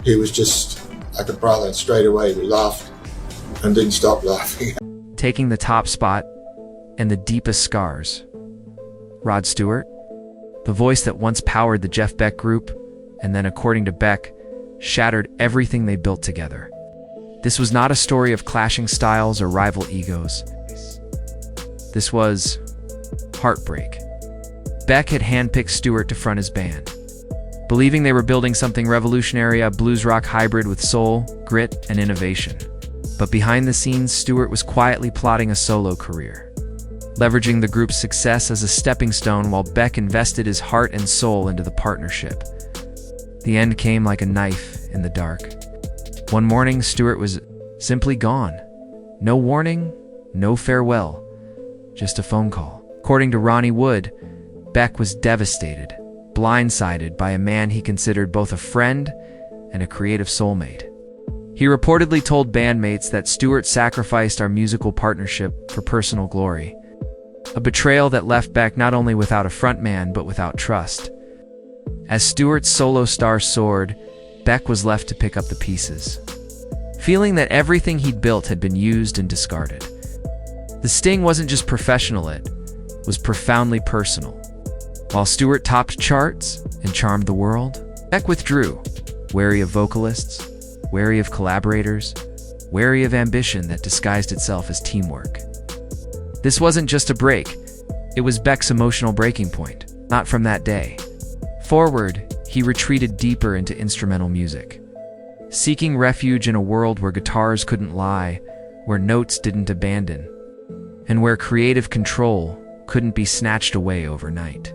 he was just like a brother. Straight away we laughed and didn't stop laughing. Taking the top spot and the deepest scars. Rod Stewart, the voice that once powered the Jeff Beck group, and then, according to Beck, shattered everything they built together. This was not a story of clashing styles or rival egos. This was heartbreak. Beck had handpicked Stewart to front his band, believing they were building something revolutionary, a blues rock hybrid with soul, grit, and innovation. But behind the scenes, Stewart was quietly plotting a solo career, leveraging the group's success as a stepping stone while Beck invested his heart and soul into the partnership. The end came like a knife in the dark. One morning, Stewart was simply gone. No warning, no farewell, just a phone call. According to Ronnie Wood, Beck was devastated, blindsided by a man he considered both a friend and a creative soulmate. He reportedly told bandmates that Stewart sacrificed our musical partnership for personal glory, a betrayal that left Beck not only without a frontman but without trust. As Stewart's solo star soared, Beck was left to pick up the pieces, feeling that everything he'd built had been used and discarded. The sting wasn't just professional, it was profoundly personal. While Stewart topped charts and charmed the world, Beck withdrew, wary of vocalists, wary of collaborators, wary of ambition that disguised itself as teamwork. This wasn't just a break, it was Beck's emotional breaking point. Not from that day forward, he retreated deeper into instrumental music, seeking refuge in a world where guitars couldn't lie, where notes didn't abandon, and where creative control couldn't be snatched away overnight.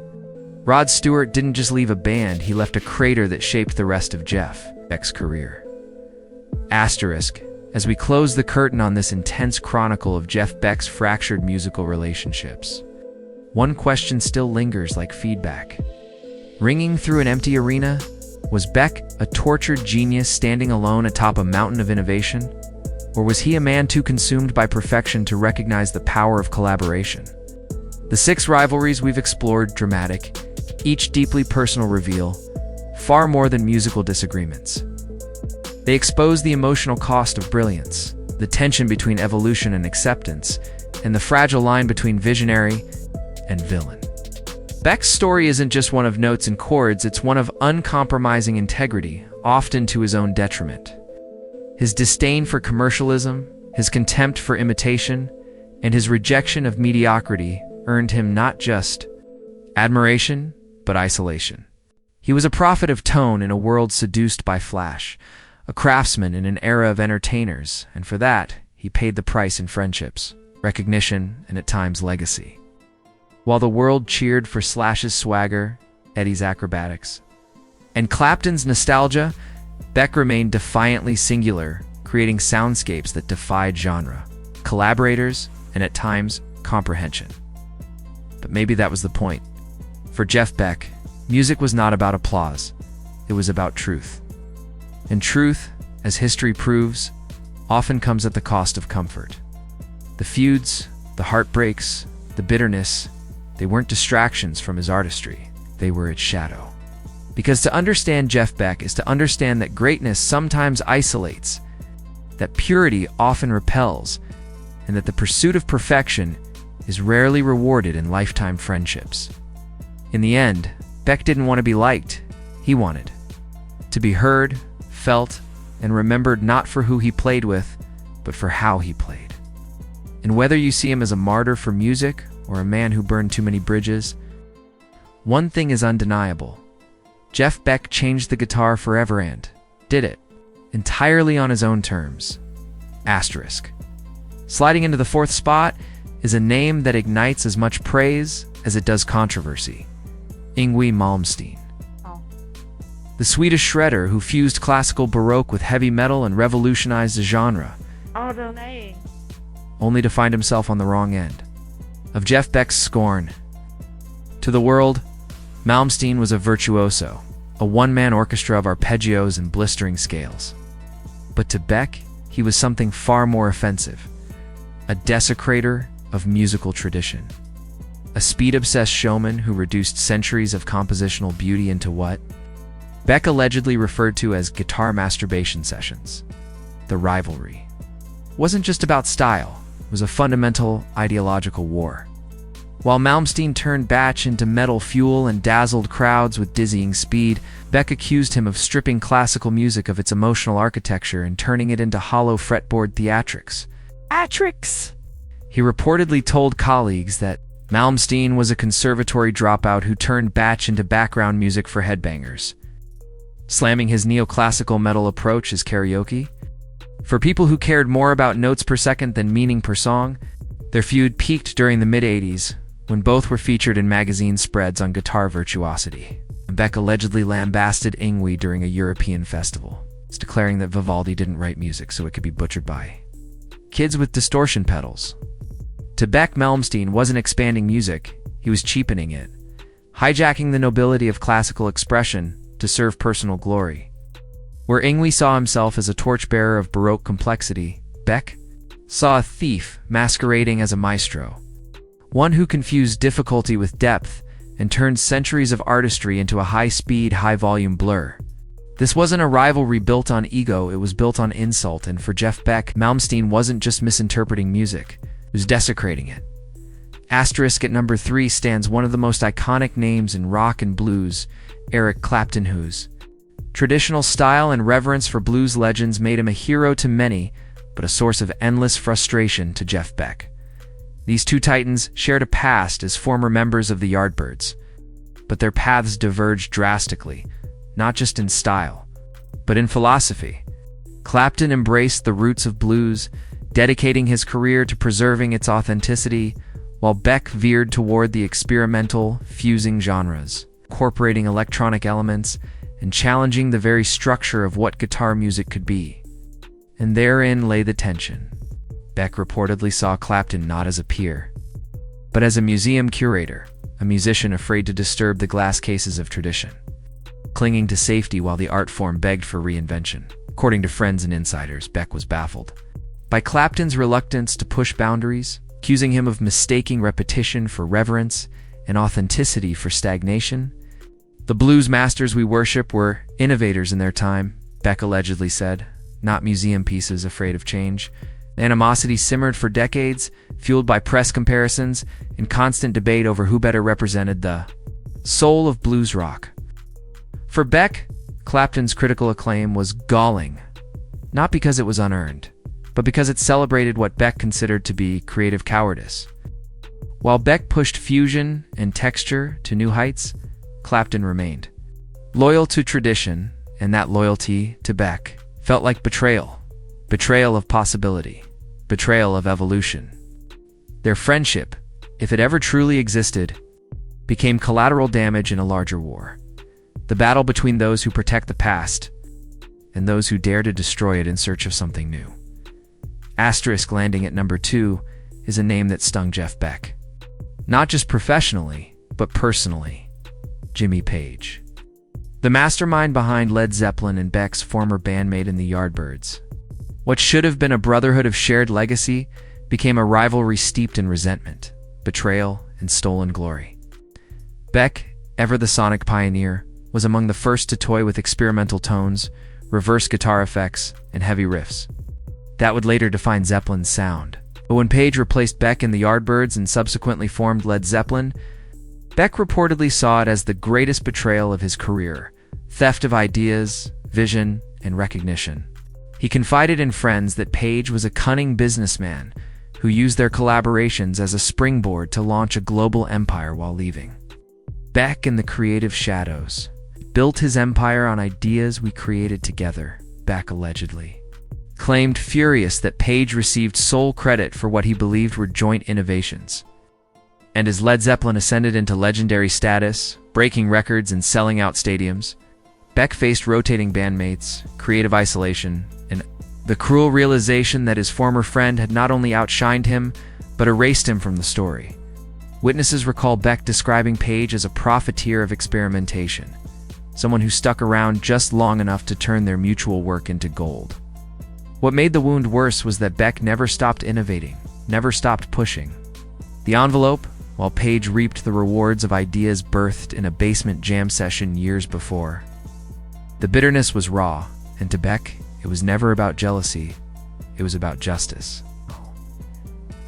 Rod Stewart didn't just leave a band, he left a crater that shaped the rest of Jeff Beck's career. Asterisk, as we close the curtain on this intense chronicle of Jeff Beck's fractured musical relationships, one question still lingers like feedback. Ringing through an empty arena, was Beck a tortured genius standing alone atop a mountain of innovation? Or was he a man too consumed by perfection to recognize the power of collaboration? The 6 rivalries we've explored, dramatic, each deeply personal reveal, far more than musical disagreements. They expose the emotional cost of brilliance, the tension between evolution and acceptance, and the fragile line between visionary and villain. Beck's story isn't just one of notes and chords, it's one of uncompromising integrity, often to his own detriment. His disdain for commercialism, his contempt for imitation, and his rejection of mediocrity earned him not just admiration, but isolation. He was a prophet of tone in a world seduced by flash, a craftsman in an era of entertainers, and for that, he paid the price in friendships, recognition, and at times legacy. While the world cheered for Slash's swagger, Eddie's acrobatics, and Clapton's nostalgia, Beck remained defiantly singular, creating soundscapes that defied genre, collaborators, and at times, comprehension. But maybe that was the point. For Jeff Beck, music was not about applause, it was about truth. And truth, as history proves, often comes at the cost of comfort. The feuds, the heartbreaks, the bitterness, they weren't distractions from his artistry, they were its shadow. Because to understand Jeff Beck is to understand that greatness sometimes isolates, that purity often repels, and that the pursuit of perfection is rarely rewarded in lifetime friendships. In the end, Beck didn't want to be liked, he wanted to be heard, felt, and remembered not for who he played with, but for how he played. And whether you see him as a martyr for music or a man who burned too many bridges, one thing is undeniable. Jeff Beck changed the guitar forever and did it entirely on his own terms. Asterisk. Sliding into the 4th spot is a name that ignites as much praise as it does controversy. Yngwie Malmsteen. The Swedish shredder who fused classical baroque with heavy metal and revolutionized the genre, only to find himself on the wrong end of Jeff Beck's scorn. To the world, Malmsteen was a virtuoso, a one-man orchestra of arpeggios and blistering scales. But to Beck, he was something far more offensive, a desecrator of musical tradition, a speed-obsessed showman who reduced centuries of compositional beauty into what Beck allegedly referred to as guitar masturbation sessions. The rivalry wasn't just about style, it was a fundamental ideological war. While Malmsteen turned Batch into metal fuel and dazzled crowds with dizzying speed, Beck accused him of stripping classical music of its emotional architecture and turning it into hollow fretboard theatrics. He reportedly told colleagues that Malmsteen was a conservatory dropout who turned Batch into background music for headbangers, slamming his neoclassical metal approach as karaoke. For people who cared more about notes per second than meaning per song, their feud peaked during the mid-'80s, when both were featured in magazine spreads on guitar virtuosity. Beck allegedly lambasted Yngwie during a European festival, declaring that Vivaldi didn't write music so it could be butchered by kids with distortion pedals. To Beck, Malmsteen wasn't expanding music, he was cheapening it, hijacking the nobility of classical expression to serve personal glory. Where Yngwie saw himself as a torchbearer of Baroque complexity, Beck saw a thief masquerading as a maestro, one who confused difficulty with depth and turned centuries of artistry into a high-speed, high-volume blur. This wasn't a rivalry built on ego, it was built on insult, and for Jeff Beck, Malmsteen wasn't just misinterpreting music, it was desecrating it. Asterisk at number 3 stands one of the most iconic names in rock and blues, Eric Clapton, whose traditional style and reverence for blues legends made him a hero to many, but a source of endless frustration to Jeff Beck. These two titans shared a past as former members of the Yardbirds, but their paths diverged drastically, not just in style, but in philosophy. Clapton embraced the roots of blues, dedicating his career to preserving its authenticity, while Beck veered toward the experimental, fusing genres, incorporating electronic elements and challenging the very structure of what guitar music could be. And therein lay the tension. Beck reportedly saw Clapton not as a peer, but as a museum curator, a musician afraid to disturb the glass cases of tradition, clinging to safety while the art form begged for reinvention. According to friends and insiders, Beck was baffled by Clapton's reluctance to push boundaries, accusing him of mistaking repetition for reverence and authenticity for stagnation. "The blues masters we worship were innovators in their time," Beck allegedly said, "not museum pieces afraid of change." Animosity simmered for decades, fueled by press comparisons and constant debate over who better represented the soul of blues rock. For Beck, Clapton's critical acclaim was galling, not because it was unearned, but because it celebrated what Beck considered to be creative cowardice. While Beck pushed fusion and texture to new heights, Clapton remained loyal to tradition, and that loyalty to Beck felt like betrayal. Betrayal of possibility. Betrayal of evolution. Their friendship, if it ever truly existed, became collateral damage in a larger war. The battle between those who protect the past and those who dare to destroy it in search of something new. Asterisk landing at number 2 is a name that stung Jeff Beck. Not just professionally, but personally. Jimmy Page. The mastermind behind Led Zeppelin and Beck's former bandmate in the Yardbirds. What should have been a brotherhood of shared legacy became a rivalry steeped in resentment, betrayal, and stolen glory. Beck, ever the sonic pioneer, was among the first to toy with experimental tones, reverse guitar effects, and heavy riffs. That would later define Zeppelin's sound. But when Page replaced Beck in the Yardbirds and subsequently formed Led Zeppelin, Beck reportedly saw it as the greatest betrayal of his career, theft of ideas, vision, and recognition. He confided in friends that Page was a cunning businessman who used their collaborations as a springboard to launch a global empire while leaving. Beck in the creative shadows built his empire on ideas we created together, Beck allegedly claimed, furious that Page received sole credit for what he believed were joint innovations. And as Led Zeppelin ascended into legendary status, breaking records and selling out stadiums, Beck faced rotating bandmates, creative isolation, and the cruel realization that his former friend had not only outshined him, but erased him from the story. Witnesses recall Beck describing Page as a profiteer of experimentation, someone who stuck around just long enough to turn their mutual work into gold. What made the wound worse was that Beck never stopped innovating, never stopped pushing the envelope, while Page reaped the rewards of ideas birthed in a basement jam session years before. The bitterness was raw, and to Beck, it was never about jealousy, it was about justice.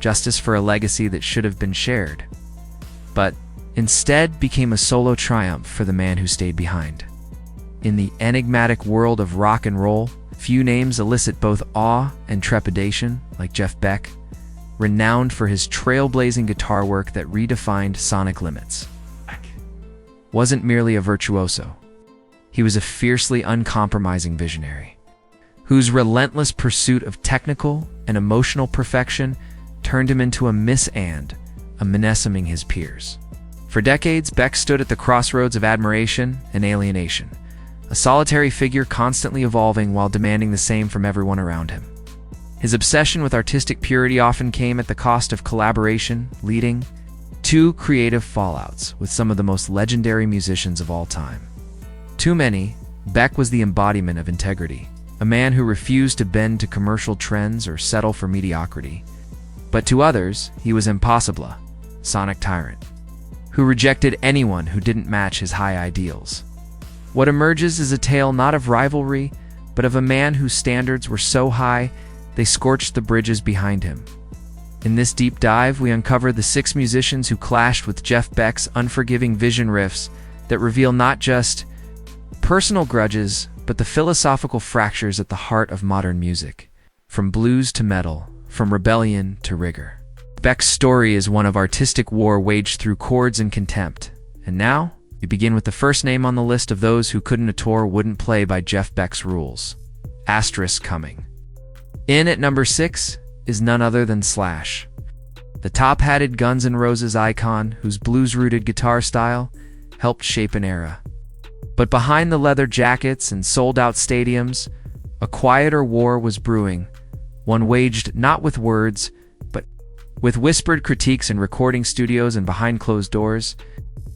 Justice for a legacy that should have been shared, but instead became a solo triumph for the man who stayed behind. In the enigmatic world of rock and roll, few names elicit both awe and trepidation like Jeff Beck, renowned for his trailblazing guitar work that redefined sonic limits. Beck wasn't merely a virtuoso. He was a fiercely uncompromising visionary, whose relentless pursuit of technical and emotional perfection turned him into a menacing his peers. For decades, Beck stood at the crossroads of admiration and alienation, a solitary figure constantly evolving while demanding the same from everyone around him. His obsession with artistic purity often came at the cost of collaboration, leading to creative fallouts with some of the most legendary musicians of all time. To many, Beck was the embodiment of integrity, a man who refused to bend to commercial trends or settle for mediocrity. But to others, he was impossible, sonic tyrant, who rejected anyone who didn't match his high ideals. What emerges is a tale not of rivalry, but of a man whose standards were so high they scorched the bridges behind him. In this deep dive, we uncover the 6 musicians who clashed with Jeff Beck's unforgiving vision riffs that reveal not just personal grudges, but the philosophical fractures at the heart of modern music, from blues to metal, from rebellion to rigor. Beck's story is one of artistic war waged through chords and contempt. And now, we begin with the first name on the list of those who couldn't tour, wouldn't play by Jeff Beck's rules. Asterisk coming. In at number 6 is none other than Slash, the top-hatted Guns N' Roses icon whose blues-rooted guitar style helped shape an era. But behind the leather jackets and sold-out stadiums, a quieter war was brewing, one waged not with words, but with whispered critiques in recording studios and behind closed doors.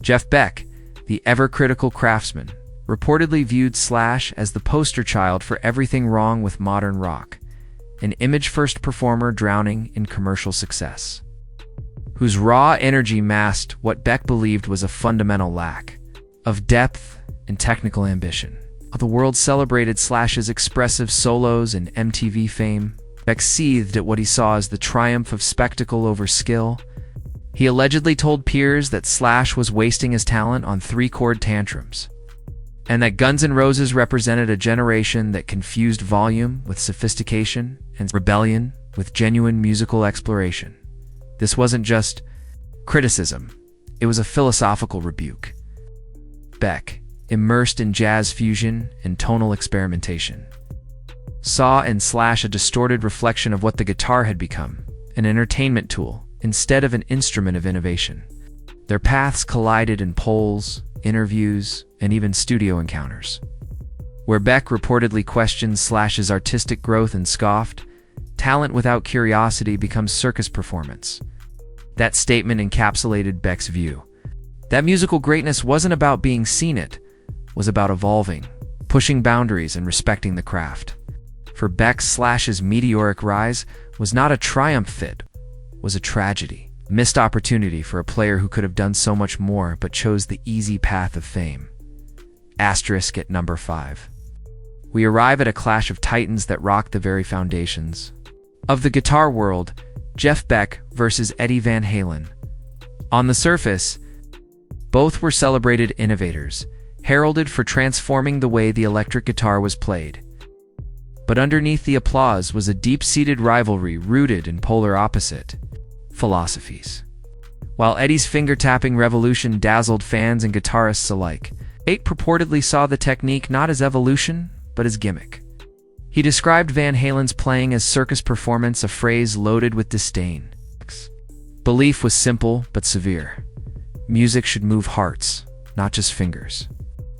Jeff Beck, the ever-critical craftsman, reportedly viewed Slash as the poster child for everything wrong with modern rock, an image-first performer drowning in commercial success, whose raw energy masked what Beck believed was a fundamental lack of depth and technical ambition. While the world celebrated Slash's expressive solos and MTV fame, Beck seethed at what he saw as the triumph of spectacle over skill. He allegedly told peers that Slash was wasting his talent on 3-chord tantrums, and that Guns N' Roses represented a generation that confused volume with sophistication and rebellion with genuine musical exploration. This wasn't just criticism, it was a philosophical rebuke. Beck, immersed in jazz fusion and tonal experimentation, saw in Slash a distorted reflection of what the guitar had become, an entertainment tool instead of an instrument of innovation. Their paths collided in polls, interviews, and even studio encounters, where Beck reportedly questioned Slash's artistic growth and scoffed, "Talent without curiosity becomes circus performance." That statement encapsulated Beck's view that musical greatness wasn't about being seen, it was about evolving, pushing boundaries, and respecting the craft. For Beck, Slash's meteoric rise was not a triumph, it was a tragedy, a missed opportunity for a player who could have done so much more but chose the easy path of fame. Asterisk at number 5. We arrive at a clash of titans that rocked the very foundations of the guitar world, Jeff Beck versus Eddie Van Halen. On the surface, both were celebrated innovators, heralded for transforming the way the electric guitar was played. But underneath the applause was a deep-seated rivalry rooted in polar opposite philosophies. While Eddie's finger-tapping revolution dazzled fans and guitarists alike, Beck purportedly saw the technique not as evolution, but as gimmick. He described Van Halen's playing as circus performance, a phrase loaded with disdain. Belief was simple but severe. Music should move hearts, not just fingers.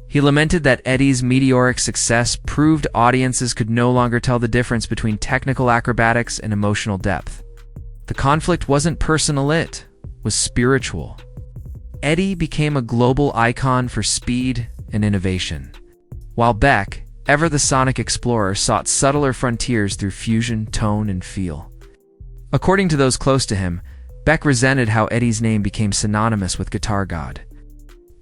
He lamented that Eddie's meteoric success proved audiences could no longer tell the difference between technical acrobatics and emotional depth. The conflict wasn't personal, it was spiritual. Eddie became a global icon for speed and innovation, while Beck, ever the sonic explorer, sought subtler frontiers through fusion, tone, and feel. According to those close to him, Beck resented how Eddie's name became synonymous with guitar god,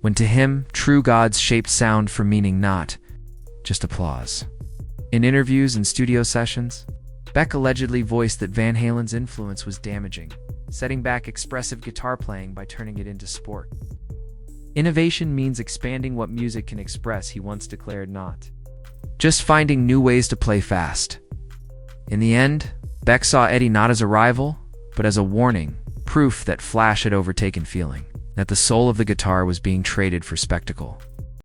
when to him, true gods shaped sound for meaning, not just applause. In interviews and studio sessions, Beck allegedly voiced that Van Halen's influence was damaging, setting back expressive guitar playing by turning it into sport. Innovation means expanding what music can express, he once declared, not just finding new ways to play fast. In the end, Beck saw Eddie not as a rival, but as a warning, proof that flash had overtaken feeling, that the soul of the guitar was being traded for spectacle.